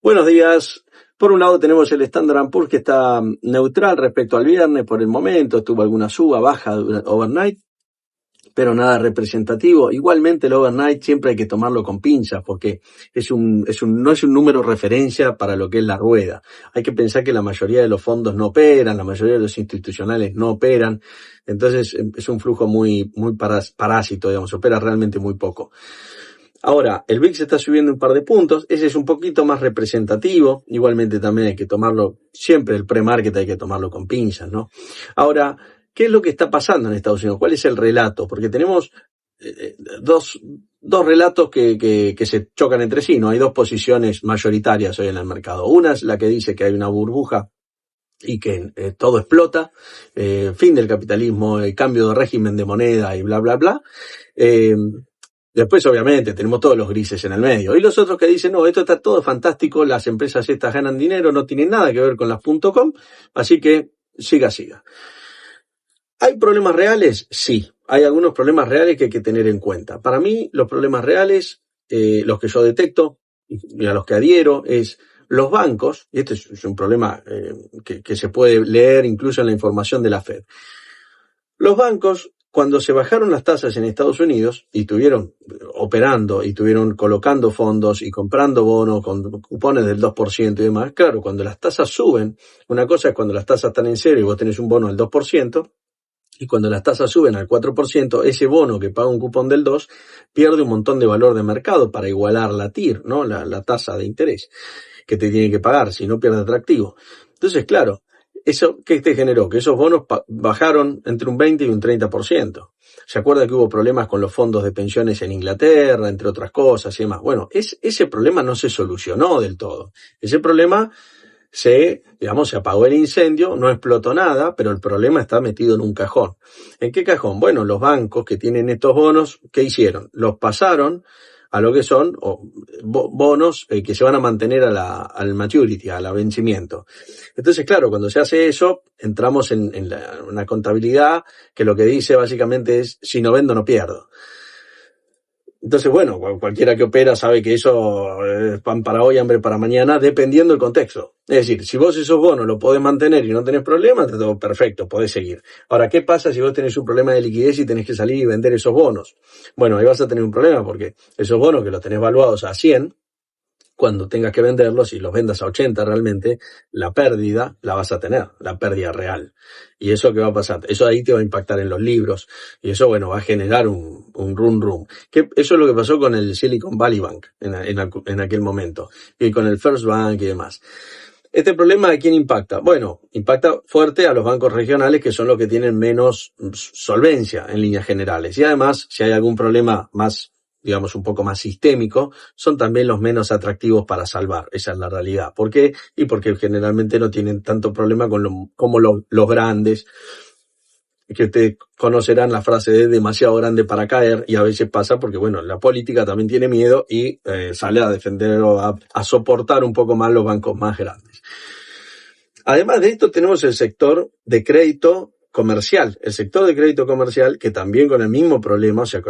Buenos días. Por un lado tenemos el Standard & Poor's que está neutral respecto al viernes por el momento, tuvo alguna suba, baja overnight, pero nada representativo. Igualmente el overnight siempre hay que tomarlo con pinzas porque no es un número referencia para lo que es la rueda. Hay que pensar que la mayoría de los fondos no operan, la mayoría de los institucionales no operan, entonces es un flujo muy parásito, digamos, opera realmente muy poco. Ahora, el VIX está subiendo un par de puntos, ese es un poquito más representativo, igualmente también hay que tomarlo, siempre el pre-market hay que tomarlo con pinzas, ¿no? Ahora, ¿qué es lo que está pasando en Estados Unidos? ¿Cuál es el relato? Porque tenemos dos relatos que se chocan entre sí, ¿no? Hay dos posiciones mayoritarias hoy en el mercado. Una es la que dice que hay una burbuja y que todo explota, fin del capitalismo, el cambio de régimen de moneda y bla, bla, bla. Después, obviamente, tenemos todos los grises en el medio. Y los otros que dicen, no, esto está todo fantástico, las empresas estas ganan dinero, no tienen nada que ver con las .com, así que siga. ¿Hay problemas reales? Sí. Hay algunos problemas reales que hay que tener en cuenta. Para mí, los problemas reales, los que yo detecto y a los que adhiero, es los bancos, y este es un problema que se puede leer incluso en la información de la Fed. Los bancos, cuando se bajaron las tasas en Estados Unidos y estuvieron operando y estuvieron colocando fondos y comprando bonos con cupones del 2% y demás, claro, cuando las tasas suben, una cosa es cuando las tasas están en cero y vos tenés un bono del 2%, y cuando las tasas suben al 4%, ese bono que paga un cupón del 2 pierde un montón de valor de mercado para igualar la TIR, ¿no? La tasa de interés que te tiene que pagar, si no pierde atractivo. Entonces, claro, ¿eso qué te generó? Que esos bonos bajaron entre un 20 y un 30%. ¿Se acuerda que hubo problemas con los fondos de pensiones en Inglaterra, entre otras cosas y demás? Bueno, ese problema no se solucionó del todo. Ese problema se apagó el incendio, no explotó nada, pero el problema está metido en un cajón. ¿En qué cajón? Bueno, los bancos que tienen estos bonos, ¿qué hicieron? Los pasaron a lo que son bonos que se van a mantener al maturity, al vencimiento. Entonces, claro, cuando se hace eso, entramos en una contabilidad que lo que dice básicamente es, si no vendo, no pierdo. Entonces, bueno, cualquiera que opera sabe que eso es pan para hoy, hambre para mañana, dependiendo del contexto. Es decir, si vos esos bonos los podés mantener y no tenés problemas, está todo perfecto, podés seguir. Ahora, ¿qué pasa si vos tenés un problema de liquidez y tenés que salir y vender esos bonos? Bueno, ahí vas a tener un problema porque esos bonos que los tenés valuados a 100, cuando tengas que venderlos y los vendas a 80 realmente, la pérdida la vas a tener, la pérdida real. ¿Y eso qué va a pasar? Eso ahí te va a impactar en los libros y eso, bueno, va a generar un rum. Eso es lo que pasó con el Silicon Valley Bank en aquel momento y con el First Bank y demás. ¿Este problema a quién impacta? Bueno, impacta fuerte a los bancos regionales que son los que tienen menos solvencia en líneas generales. Y además, si hay algún problema más, digamos, un poco más sistémico, son también los menos atractivos para salvar. Esa es la realidad. ¿Por qué? Y porque generalmente no tienen tanto problema como los grandes, que ustedes conocerán la frase de demasiado grande para caer, y a veces pasa porque, bueno, la política también tiene miedo y sale a defender o a soportar un poco más los bancos más grandes. Además de esto, tenemos el sector de crédito comercial. El sector de crédito comercial que también con el mismo problema, o sea,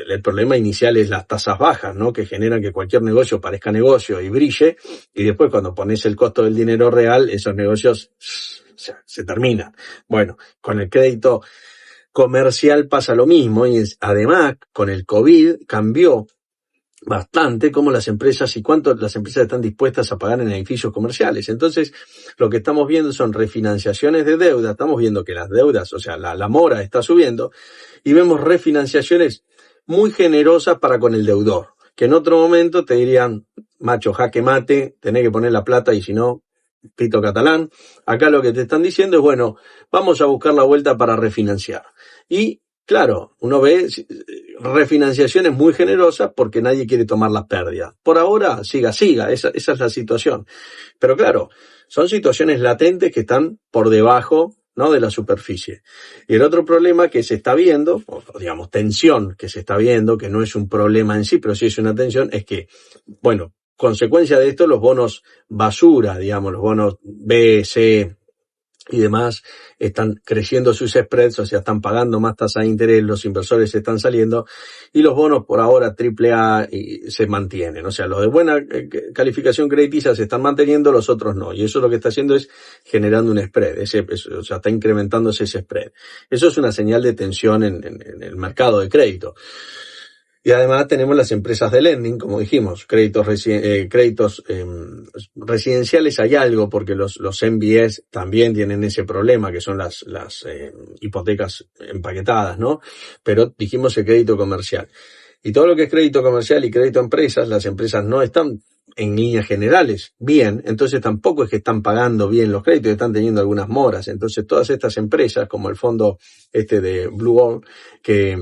el problema inicial es las tasas bajas, ¿no? Que generan que cualquier negocio parezca negocio y brille, y después cuando pones el costo del dinero real, esos negocios se terminan. Bueno, con el crédito comercial pasa lo mismo y además con el COVID cambió bastante cómo las empresas y cuánto las empresas están dispuestas a pagar en edificios comerciales. Entonces, lo que estamos viendo son refinanciaciones de deuda, estamos viendo que las deudas, o sea, la mora está subiendo, y vemos refinanciaciones muy generosas para con el deudor, que en otro momento te dirían, macho, jaque mate, tenés que poner la plata y si no, pito catalán. Acá lo que te están diciendo es, bueno, vamos a buscar la vuelta para refinanciar. Y claro, uno ve refinanciaciones muy generosas porque nadie quiere tomar las pérdidas. Por ahora, siga, esa es la situación. Pero claro, son situaciones latentes que están por debajo, ¿no?, de la superficie. Y el otro problema que se está viendo, o digamos tensión que se está viendo, que no es un problema en sí, pero sí es una tensión, es que, bueno, consecuencia de esto, los bonos basura, digamos, los bonos B, C, y demás, están creciendo sus spreads, o sea, están pagando más tasa de interés, los inversores están saliendo, y los bonos por ahora AAA se mantienen. O sea, los de buena calificación crediticia se están manteniendo, los otros no. Y eso lo que está haciendo es generando un spread, o sea, está incrementándose ese spread. Eso es una señal de tensión en el mercado de crédito. Y además tenemos las empresas de lending, como dijimos, créditos residenciales hay algo, porque los MBS también tienen ese problema, que son las hipotecas empaquetadas, ¿no? Pero dijimos el crédito comercial. Y todo lo que es crédito comercial y crédito a empresas, las empresas no están en líneas generales bien, entonces tampoco es que están pagando bien los créditos, están teniendo algunas moras. Entonces todas estas empresas, como el fondo de Blue Owl, que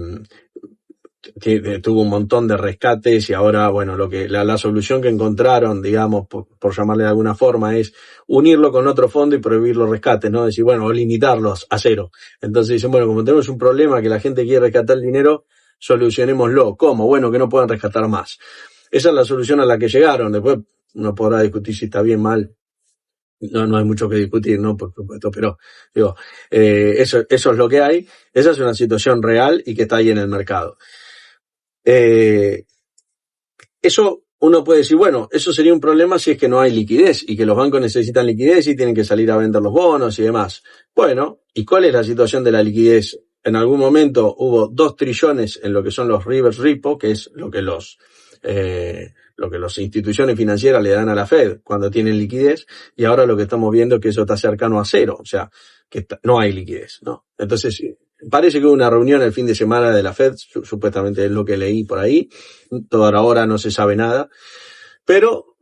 tuvo un montón de rescates, y ahora, bueno, la solución que encontraron, digamos, por llamarle de alguna forma, es unirlo con otro fondo y prohibir los rescates, ¿no? Decir, bueno, o limitarlos a cero. Entonces dicen, bueno, como tenemos un problema que la gente quiere rescatar el dinero, solucionémoslo. ¿Cómo? Bueno, que no puedan rescatar más. Esa es la solución a la que llegaron. Después uno podrá discutir si está bien, mal. No hay mucho que discutir, ¿no? Por supuesto, pero digo, eso es lo que hay. Esa es una situación real y que está ahí en el mercado. Eso uno puede decir, bueno, eso sería un problema si es que no hay liquidez y que los bancos necesitan liquidez y tienen que salir a vender los bonos y demás. Bueno, ¿y cuál es la situación de la liquidez? En algún momento hubo 2 trillones en lo que son los reverse repo, que es lo que las instituciones financieras le dan a la Fed cuando tienen liquidez, y ahora lo que estamos viendo es que eso está cercano a cero, o sea, que no hay liquidez, ¿no? Entonces, parece que hubo una reunión el fin de semana de la Fed, supuestamente es lo que leí por ahí, toda ahora no se sabe nada, pero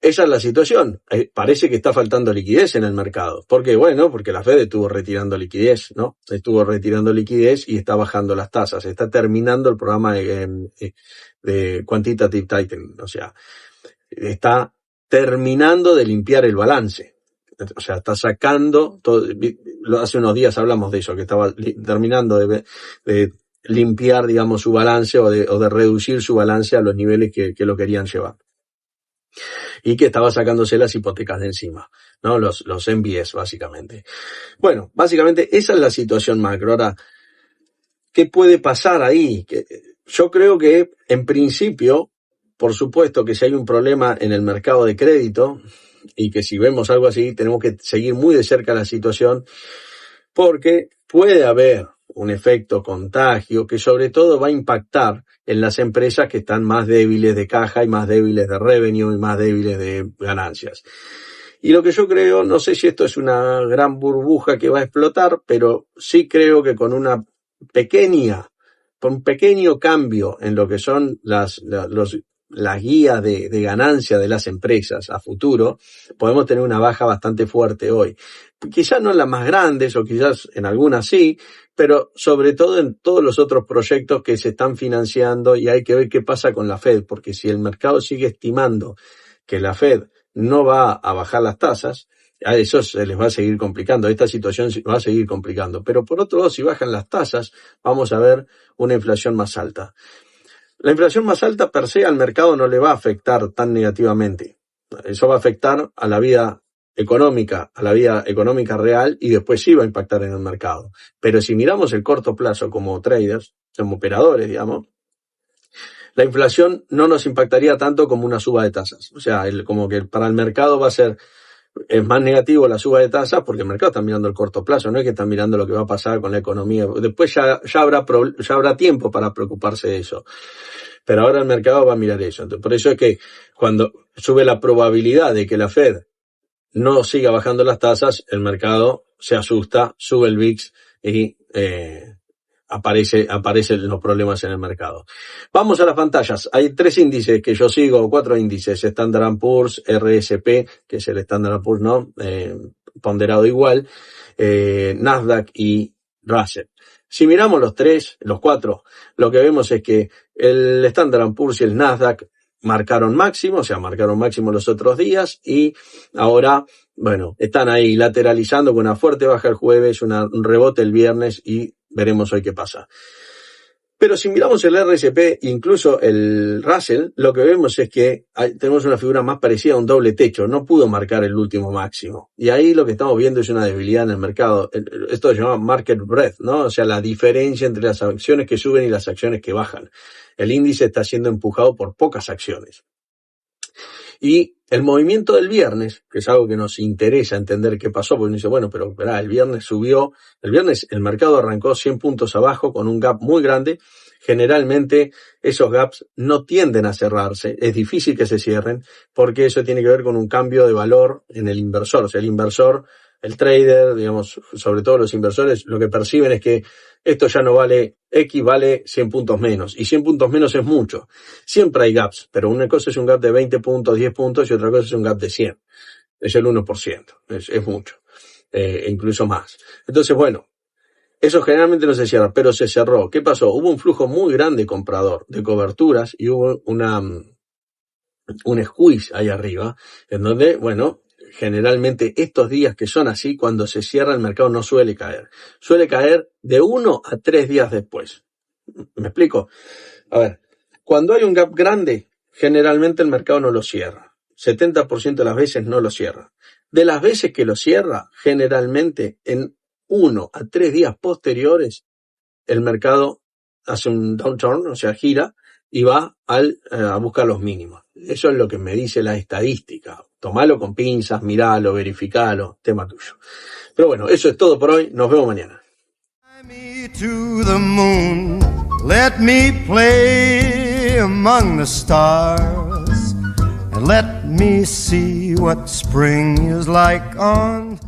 esa es la situación. Parece que está faltando liquidez en el mercado. ¿Por qué? Bueno, porque la Fed estuvo retirando liquidez, ¿no? Estuvo retirando liquidez y está bajando las tasas. Está terminando el programa de quantitative tightening, o sea, está terminando de limpiar el balance. O sea, está sacando todo. Hace unos días hablamos de eso, que estaba terminando de limpiar, digamos, su balance o de reducir su balance a los niveles que lo querían llevar. Y que estaba sacándose las hipotecas de encima, ¿no? Los MBS, básicamente. Bueno, básicamente esa es la situación macro. Ahora, ¿qué puede pasar ahí? Yo creo que, en principio, por supuesto que si hay un problema en el mercado de crédito, y que si vemos algo así, tenemos que seguir muy de cerca la situación, porque puede haber un efecto contagio que sobre todo va a impactar en las empresas que están más débiles de caja y más débiles de revenue y más débiles de ganancias. Y lo que yo creo, no sé si esto es una gran burbuja que va a explotar, pero sí creo que con un pequeño cambio en lo que son las guías de ganancia de las empresas a futuro, podemos tener una baja bastante fuerte hoy. Quizás no en las más grandes, o quizás en algunas sí, pero sobre todo en todos los otros proyectos que se están financiando, y hay que ver qué pasa con la Fed, porque si el mercado sigue estimando que la Fed no va a bajar las tasas, a eso se les va a seguir complicando, esta situación se va a seguir complicando. Pero por otro lado, si bajan las tasas, vamos a ver una inflación más alta. La inflación más alta per se al mercado no le va a afectar tan negativamente. Eso va a afectar a la vida económica real, y después sí va a impactar en el mercado. Pero si miramos el corto plazo como traders, como operadores, digamos, la inflación no nos impactaría tanto como una suba de tasas. O sea, como que para el mercado es más negativo la suba de tasas, porque el mercado está mirando el corto plazo, no es que está mirando lo que va a pasar con la economía. Después ya habrá tiempo para preocuparse de eso. Pero ahora el mercado va a mirar eso. Entonces, por eso es que cuando sube la probabilidad de que la Fed no siga bajando las tasas, el mercado se asusta, sube el VIX y aparecen los problemas en el mercado. Vamos a las pantallas. Hay 3 índices que yo sigo, 4 índices: Standard & Poor's, RSP, que es el Standard & Poor's, ¿no? Ponderado igual, Nasdaq y Russell. Si miramos los 4, lo que vemos es que el Standard & Poor's y el Nasdaq marcaron máximo los otros días, y ahora, bueno, están ahí lateralizando con una fuerte baja el jueves, un rebote el viernes, y veremos hoy qué pasa. Pero si miramos el RSP, incluso el Russell, lo que vemos es que tenemos una figura más parecida a un doble techo. No pudo marcar el último máximo. Y ahí lo que estamos viendo es una debilidad en el mercado. Esto se llama market breadth, ¿no? O sea, la diferencia entre las acciones que suben y las acciones que bajan. El índice está siendo empujado por pocas acciones. Y el movimiento del viernes, que es algo que nos interesa entender qué pasó, porque uno dice, bueno, pero el viernes subió, el viernes el mercado arrancó 100 puntos abajo con un gap muy grande. Generalmente esos gaps no tienden a cerrarse, es difícil que se cierren, porque eso tiene que ver con un cambio de valor en el inversor. O sea, el inversor, el trader, digamos, sobre todo los inversores, lo que perciben es que esto ya no vale X, vale 100 puntos menos. Y 100 puntos menos es mucho. Siempre hay gaps, pero una cosa es un gap de 20 puntos, 10 puntos, y otra cosa es un gap de 100. Es el 1%, es mucho, incluso más. Entonces, bueno, eso generalmente no se cierra, pero se cerró. ¿Qué pasó? Hubo un flujo muy grande comprador de coberturas y hubo un squeeze ahí arriba, en donde, bueno, generalmente estos días que son así, cuando se cierra el mercado no suele caer. Suele caer de 1 a 3 días después. ¿Me explico? A ver, cuando hay un gap grande, generalmente el mercado no lo cierra. 70% de las veces no lo cierra. De las veces que lo cierra, generalmente en 1 a 3 días posteriores, el mercado hace un downturn, o sea, gira, y va a buscar los mínimos. Eso es lo que me dice la estadística. Tomalo con pinzas, miralo, verificalo, tema tuyo. Pero bueno, eso es todo por hoy. Nos vemos mañana. To the moon, let me play among the stars, and let me see what spring is like on